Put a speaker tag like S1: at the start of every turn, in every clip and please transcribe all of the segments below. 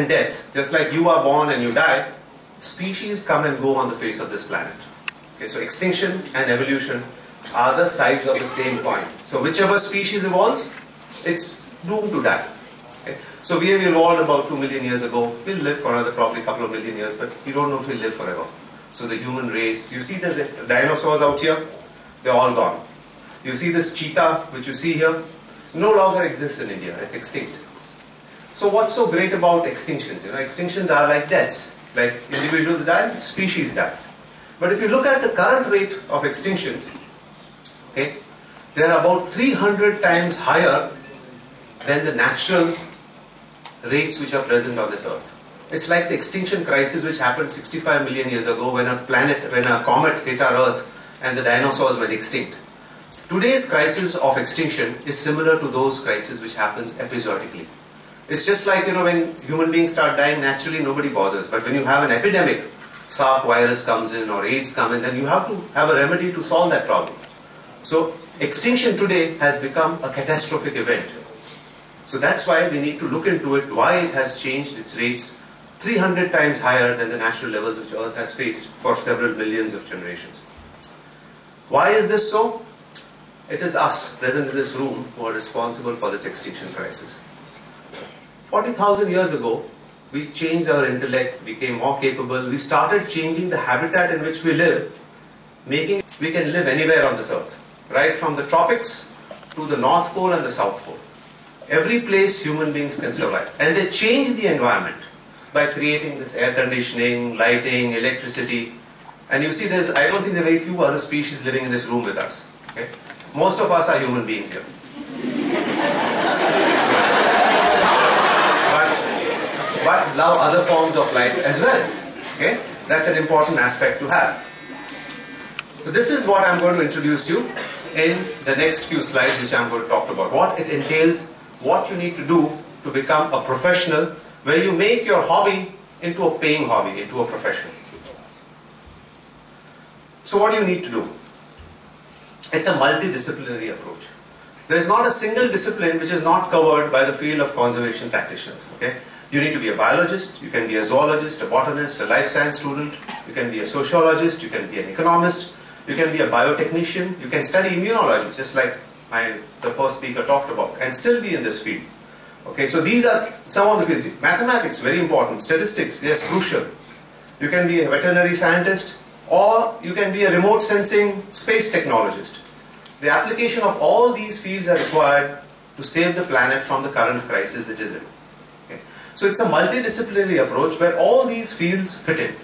S1: and death, just like you are born and you die, species come and go on the face of this planet. Okay, so extinction and evolution are the sides of the same coin. So whichever species evolves, it's doomed to die. Okay? So we have evolved about 2 million years ago. We'll live for another probably couple of million years, but we don't know if we'll live forever. So the human race, you see the dinosaurs out here? They're all gone. You see this cheetah, which you see here, no longer exists in India. It's extinct. So what's so great about extinctions? You know, extinctions are like deaths. Like individuals die, species die. But if you look at the current rate of extinctions, okay, they are about 300 times higher than the natural rates which are present on this earth. It's like the extinction crisis which happened 65 million years ago when a comet hit our earth and the dinosaurs went extinct. Today's crisis of extinction is similar to those crises which happens episodically. It's just like, you know, when human beings start dying, naturally nobody bothers. But when you have an epidemic, SARS virus comes in or AIDS comes in, then you have to have a remedy to solve that problem. So extinction today has become a catastrophic event. So that's why we need to look into it, why it has changed its rates 300 times higher than the natural levels which Earth has faced for several millions of generations. Why is this so? It is us present in this room who are responsible for this extinction crisis. 40,000 years ago, we changed our intellect, became more capable, we started changing the habitat in which we live, making we can live anywhere on this earth, right from the tropics to the North Pole and the South Pole. Every place human beings can survive. And they changed the environment by creating this air conditioning, lighting, electricity. And you see, I don't think there are very few other species living in this room with us. Okay? Most of us are human beings here. But love other forms of life as well. Okay? That's an important aspect to have. So this is what I'm going to introduce you in the next few slides, which I'm going to talk about. What it entails, what you need to do to become a professional, where you make your hobby into a paying hobby, into a profession. So what do you need to do? It's a multidisciplinary approach. There is not a single discipline which is not covered by the field of conservation practitioners. Okay? You need to be a biologist, you can be a zoologist, a botanist, a life science student, you can be a sociologist, you can be an economist, you can be a biotechnician, you can study immunology, just like the first speaker talked about, and still be in this field. Okay, so these are some of the fields. Mathematics, very important. Statistics, yes, crucial. You can be a veterinary scientist, or you can be a remote sensing space technologist. The application of all these fields are required to save the planet from the current crisis it is in. Okay. So it's a multidisciplinary approach where all these fields fit in.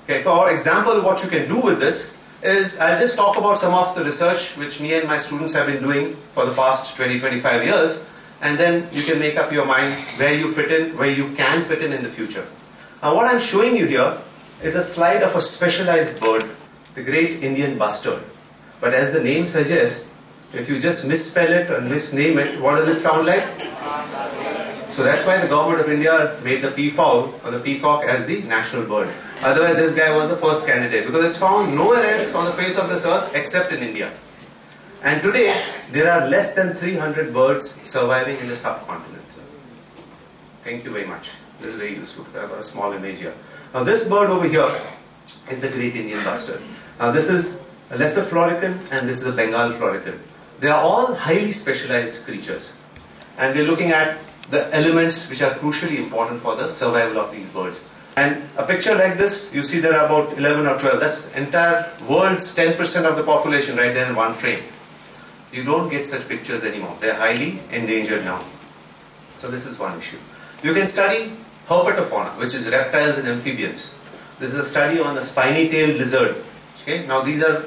S1: Okay, for example, what you can do with this is, I'll just talk about some of the research which me and my students have been doing for the past 20-25 years, and then you can make up your mind where you fit in, where you can fit in the future. Now what I'm showing you here is a slide of a specialized bird, the great Indian bustard. But as the name suggests, if you just misspell it or misname it, what does it sound like? So that's why the government of India made the peafowl or the peacock as the national bird. Otherwise this guy was the first candidate, because it's found nowhere else on the face of this earth except in India. And today there are less than 300 birds surviving in the subcontinent. Thank you very much. This is very useful. I've got a small image here. Now this bird over here is the great Indian bustard. Now this is a lesser florican and this is a Bengal florican. They are all highly specialized creatures. And we're looking at the elements which are crucially important for the survival of these birds. And a picture like this, you see there are about 11 or 12. That's entire world's 10% of the population right there in one frame. You don't get such pictures anymore. They're highly endangered now. So this is one issue. You can study herpetofauna, which is reptiles and amphibians. This is a study on the spiny-tailed lizard. Okay? Now these are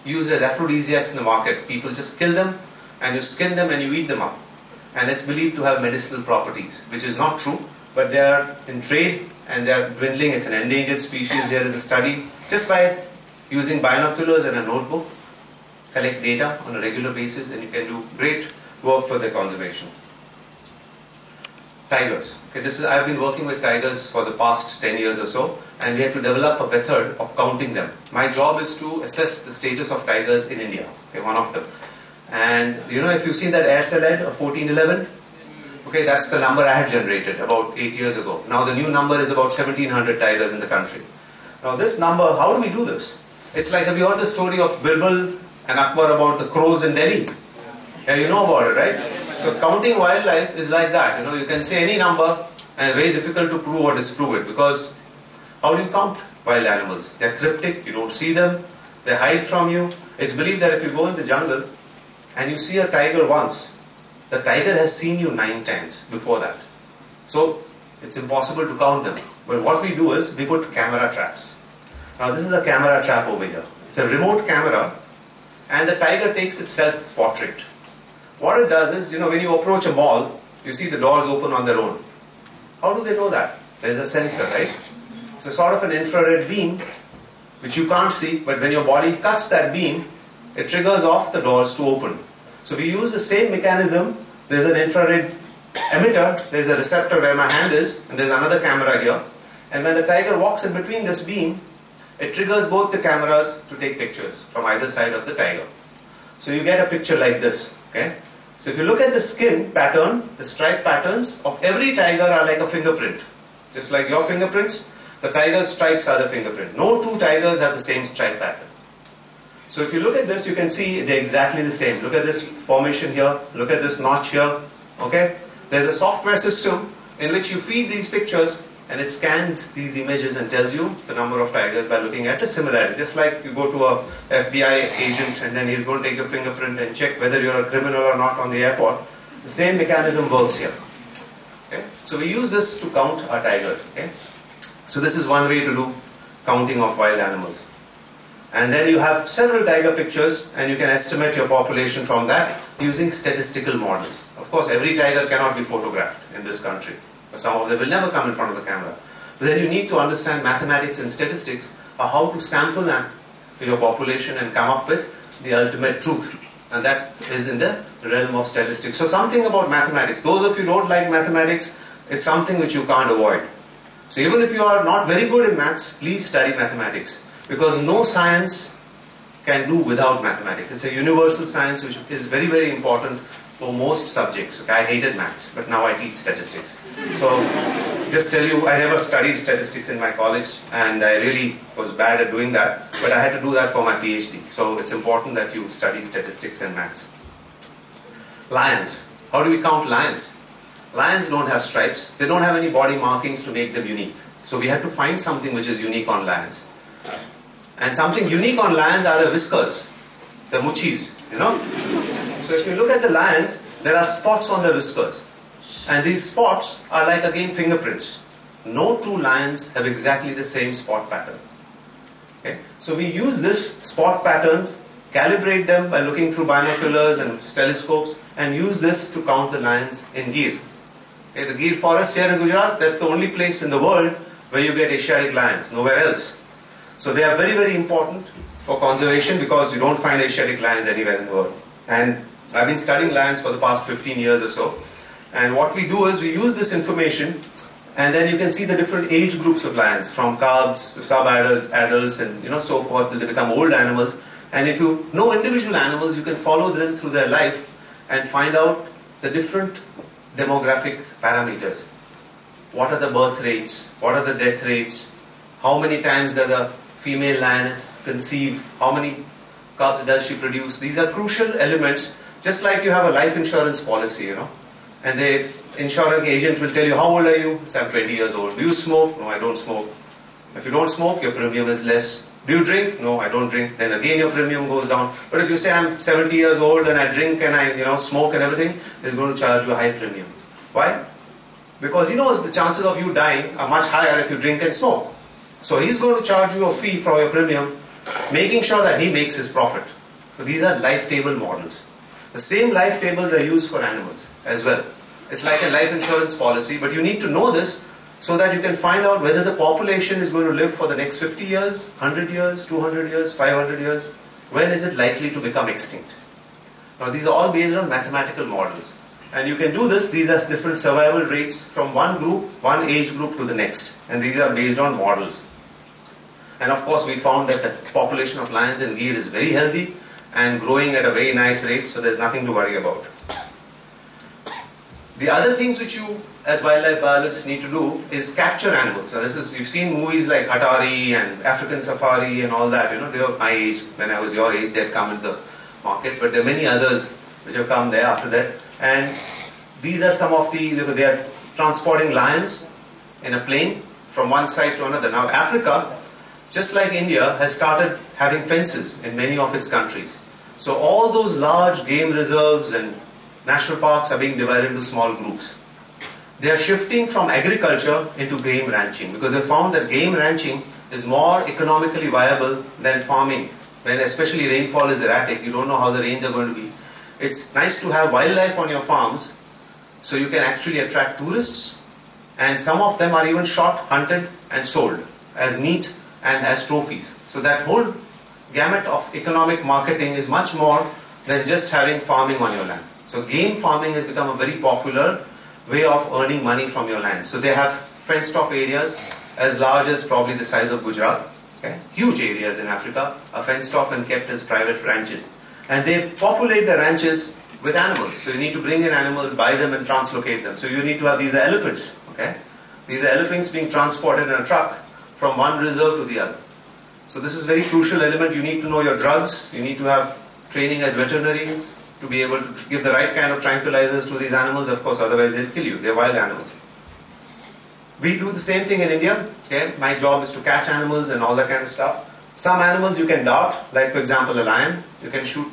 S1: used as aphrodisiacs in the market. People just kill them and you skin them and you eat them up. And it's believed to have medicinal properties, which is not true, but they are in trade and they are dwindling. It's an endangered species. There is a study just by using binoculars and a notebook, collect data on a regular basis, and you can do great work for their conservation. Tigers. Okay, I've been working with tigers for the past 10 years or so, and we have to develop a method of counting them. My job is to assess the status of tigers in India. Okay, one of them. And you know, if you've seen that air cell ad of 1411, Okay, that's the number I had generated about 8 years ago. Now the new number is about 1700 tigers in the country. Now this number, how do we do this? It's like, have you heard the story of Birbal and Akbar about the crows in Delhi? Yeah, you know about it, right? So counting wildlife is like that. You can say any number and it's very difficult to prove or disprove it, because how do you count wild animals? They're cryptic, you don't see them, they hide from you. It's believed that if you go in the jungle and you see a tiger once, the tiger has seen you 9 times before that. So it's impossible to count them. But what we do is we put camera traps. Now this is a camera trap over here. It's a remote camera and the tiger takes its self-portrait. What it does is, when you approach a mall, you see the doors open on their own. How do they know that? There's a sensor, right? It's a sort of an infrared beam which you can't see, but when your body cuts that beam, it triggers off the doors to open. So we use the same mechanism. There's an infrared emitter, there's a receptor where my hand is, and there's another camera here. And when the tiger walks in between this beam, it triggers both the cameras to take pictures from either side of the tiger. So you get a picture like this. Okay? So if you look at the skin pattern, the stripe patterns of every tiger are like a fingerprint. Just like your fingerprints, the tiger's stripes are the fingerprint. No two tigers have the same stripe pattern. So if you look at this, you can see they're exactly the same. Look at this formation here. Look at this notch here. Okay? There's a software system in which you feed these pictures and it scans these images and tells you the number of tigers by looking at the similarity. Just like you go to a FBI agent and then he's going to take your fingerprint and check whether you're a criminal or not on the airport. The same mechanism works here. Okay? So we use this to count our tigers. Okay? So this is one way to do counting of wild animals. And then you have several tiger pictures and you can estimate your population from that using statistical models. Of course, every tiger cannot be photographed in this country. Some of them will never come in front of the camera. But then you need to understand mathematics and statistics of how to sample your population and come up with the ultimate truth. And that is in the realm of statistics. So something about mathematics. Those of you who don't like mathematics, is something which you can't avoid. So even if you are not very good in maths, please study mathematics. Because no science can do without mathematics. It's a universal science which is very, very important for most subjects. Okay, I hated maths, but now I teach statistics. So, just tell you, I never studied statistics in my college, and I really was bad at doing that, but I had to do that for my PhD. So, it's important that you study statistics and maths. Lions. How do we count lions? Lions don't have stripes. They don't have any body markings to make them unique. So, we had to find something which is unique on lions. And something unique on lions are the whiskers, the muchis, So if you look at the lions, there are spots on their whiskers. And these spots are like, again, fingerprints. No two lions have exactly the same spot pattern. Okay? So we use this spot patterns, calibrate them by looking through binoculars and telescopes, and use this to count the lions in Gir. Okay, the Gir forest here in Gujarat, that's the only place in the world where you get Asiatic lions, nowhere else. So they are very, very important for conservation because you don't find Asiatic lions anywhere in the world. And I've been studying lions for the past 15 years or so. And what we do is we use this information and then you can see the different age groups of lions, from cubs to sub-adults and so forth till they become old animals. And if you know individual animals, you can follow them through their life and find out the different demographic parameters. What are the birth rates? What are the death rates? How many times does a female lioness conceive? How many cubs does she produce? These are crucial elements, just like you have a life insurance policy, and the insurance agent will tell you, how old are you? So I'm 20 years old. Do you smoke? No, I don't smoke. If you don't smoke, your premium is less. Do you drink? No, I don't drink. Then again your premium goes down. But if you say I'm 70 years old and I drink and I smoke and everything, they're going to charge you a high premium. Why? Because he knows the chances of you dying are much higher if you drink and smoke. So he's going to charge you a fee for your premium, making sure that he makes his profit. So these are life table models. The same life tables are used for animals as well. It's like a life insurance policy, but you need to know this so that you can find out whether the population is going to live for the next 50 years, 100 years, 200 years, 500 years. When is it likely to become extinct? Now these are all based on mathematical models. And you can do this, these are different survival rates from one group, one age group to the next. And these are based on models. And of course we found that the population of lions in Gir is very healthy and growing at a very nice rate, so there's nothing to worry about. The other things which you as wildlife biologists need to do is capture animals. So you've seen movies like Hatari and African Safari and all that, they were my age, when I was your age, they'd come in the market, but there are many others which have come there after that. And these are some of they are transporting lions in a plane from one side to another. Now Africa, just like India, has started having fences in many of its countries. So all those large game reserves and national parks are being divided into small groups. They are shifting from agriculture into game ranching because they found that game ranching is more economically viable than farming. When especially rainfall is erratic, you don't know how the rains are going to be. It's nice to have wildlife on your farms so you can actually attract tourists, and some of them are even shot, hunted and sold as meat and as trophies. So that whole gamut of economic marketing is much more than just having farming on your land. So game farming has become a very popular way of earning money from your land. So they have fenced off areas as large as probably the size of Gujarat. Okay? Huge areas in Africa are fenced off and kept as private ranches. And they populate the ranches with animals. So you need to bring in animals, buy them and translocate them. So you need to have these elephants. Okay? These are elephants being transported in a truck from one reserve to the other. So this is a very crucial element. You need to know your drugs. You need to have training as veterinarians to be able to give the right kind of tranquilizers to these animals. Of course, otherwise they'll kill you. They're wild animals. We do the same thing in India. Okay? My job is to catch animals and all that kind of stuff. Some animals you can dart, like for example a lion. You can shoot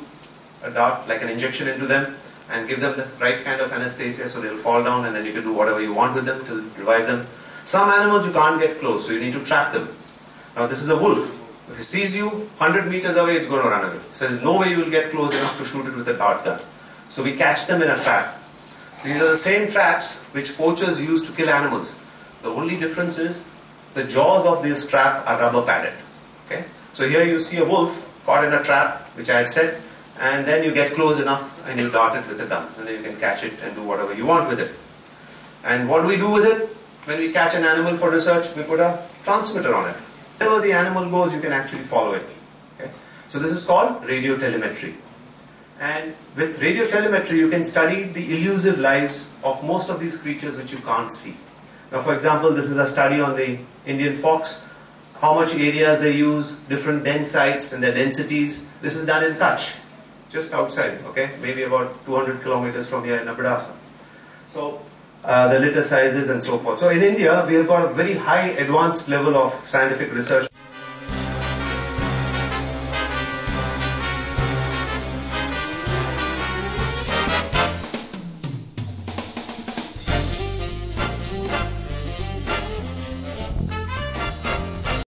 S1: a dart, like an injection into them, and give them the right kind of anesthesia so they'll fall down, and then you can do whatever you want with them to revive them. Some animals you can't get close, so you need to trap them. Now this is a wolf. If it sees you 100 meters away, it's going to run away. So there's no way you will get close enough to shoot it with a dart gun. So we catch them in a trap. So these are the same traps which poachers use to kill animals. The only difference is the jaws of this trap are rubber padded. Okay? So here you see a wolf caught in a trap, which I had said, and then you get close enough and you dart it with a gun, and then you can catch it and do whatever you want with it. And what do we do with it? When we catch an animal for research, we put a transmitter on it. Wherever the animal goes, you can actually follow it. Okay? So this is called radiotelemetry. And with radiotelemetry, you can study the elusive lives of most of these creatures which you can't see. Now, for example, this is a study on the Indian fox, how much areas they use, different den sites and their densities. This is done in Kutch, just outside, okay, maybe about 200 kilometers from here in Aberdasha. So the litter sizes and so forth. So in India, we have got a very high advanced level of scientific research.